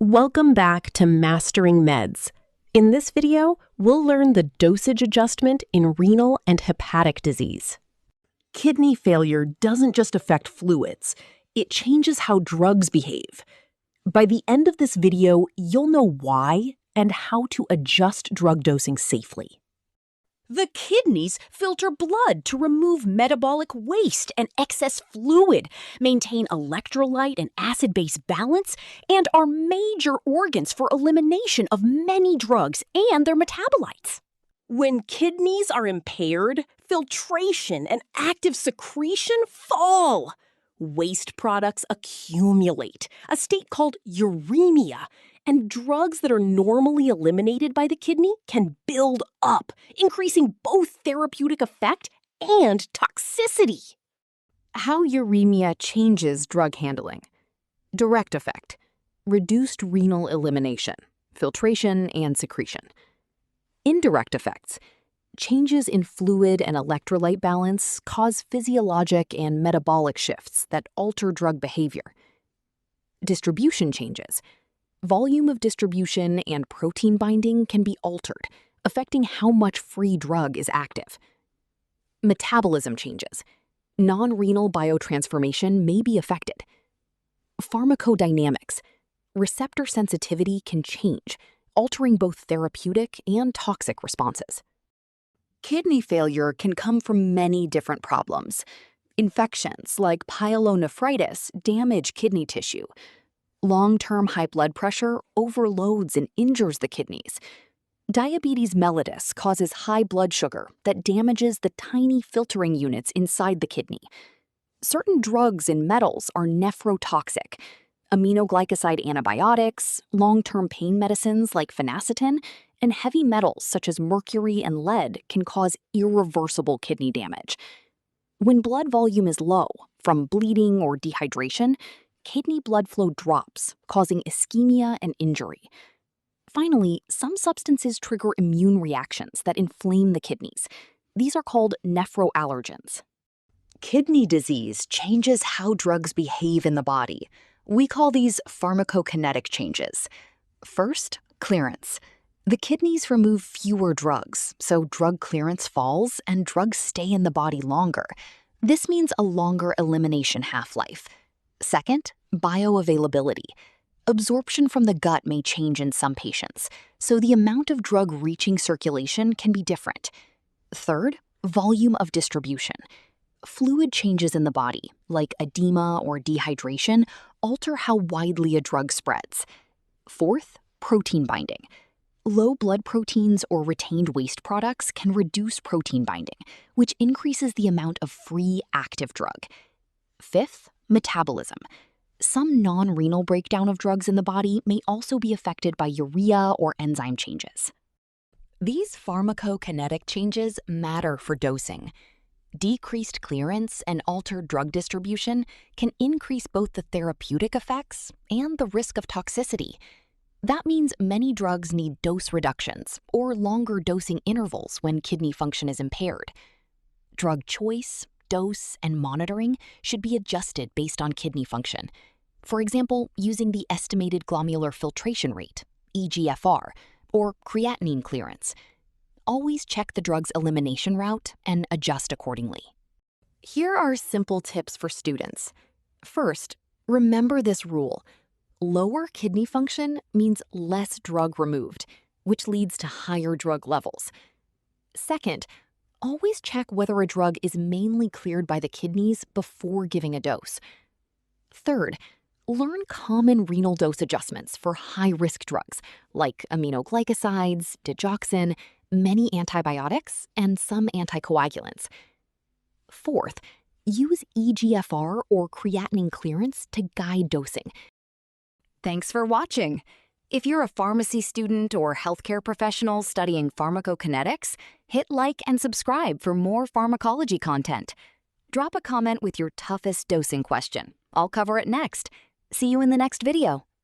Welcome back to Mastering Meds. In this video, we'll learn the dosage adjustment in renal and hepatic disease. Kidney failure doesn't just affect fluids, it changes how drugs behave. By the end of this video, you'll know why and how to adjust drug dosing safely. The kidneys filter blood to remove metabolic waste and excess fluid, maintain electrolyte and acid-base balance, and are major organs for elimination of many drugs and their metabolites. When kidneys are impaired, filtration and active secretion fall. Waste products accumulate, a state called uremia, and drugs that are normally eliminated by the kidney can build up, increasing both therapeutic effect and toxicity. How uremia changes drug handling. Direct effect: reduced renal elimination, filtration, and secretion. Indirect effects: changes in fluid and electrolyte balance cause physiologic and metabolic shifts that alter drug behavior. Distribution changes: volume of distribution and protein binding can be altered, affecting how much free drug is active. Metabolism changes: non-renal biotransformation may be affected. Pharmacodynamics: receptor sensitivity can change, altering both therapeutic and toxic responses. Kidney failure can come from many different problems. Infections like pyelonephritis damage kidney tissue. Long-term high blood pressure overloads and injures the kidneys. Diabetes mellitus causes high blood sugar that damages the tiny filtering units inside the kidney. Certain drugs and metals are nephrotoxic. Aminoglycoside antibiotics, long-term pain medicines like phenacetin, and heavy metals such as mercury and lead can cause irreversible kidney damage. When blood volume is low, from bleeding or dehydration, kidney blood flow drops, causing ischemia and injury. Finally, some substances trigger immune reactions that inflame the kidneys. These are called nephroallergens. Kidney disease changes how drugs behave in the body. We call these pharmacokinetic changes. First, clearance. The kidneys remove fewer drugs, so drug clearance falls and drugs stay in the body longer. This means a longer elimination half-life. Second, bioavailability. Absorption from the gut may change in some patients, so the amount of drug reaching circulation can be different. Third, volume of distribution. Fluid changes in the body, like edema or dehydration, alter how widely a drug spreads. Fourth, protein binding. Low blood proteins or retained waste products can reduce protein binding, which increases the amount of free active drug. Fifth, metabolism. Some non-renal breakdown of drugs in the body may also be affected by urea or enzyme changes. These pharmacokinetic changes matter for dosing. Decreased clearance and altered drug distribution can increase both the therapeutic effects and the risk of toxicity. That means many drugs need dose reductions or longer dosing intervals when kidney function is impaired. Drug choice, dose, and monitoring should be adjusted based on kidney function. For example, using the estimated glomerular filtration rate, eGFR, or creatinine clearance. Always check the drug's elimination route and adjust accordingly. Here are simple tips for students. First, remember this rule. Lower kidney function means less drug removed, which leads to higher drug levels. Second, always check whether a drug is mainly cleared by the kidneys before giving a dose. Third, learn common renal dose adjustments for high-risk drugs like aminoglycosides, digoxin, many antibiotics, and some anticoagulants. Fourth, use eGFR or creatinine clearance to guide dosing. Thanks for watching. If you're a pharmacy student or healthcare professional studying pharmacokinetics, hit like and subscribe for more pharmacology content. Drop a comment with your toughest dosing question. I'll cover it next. See you in the next video.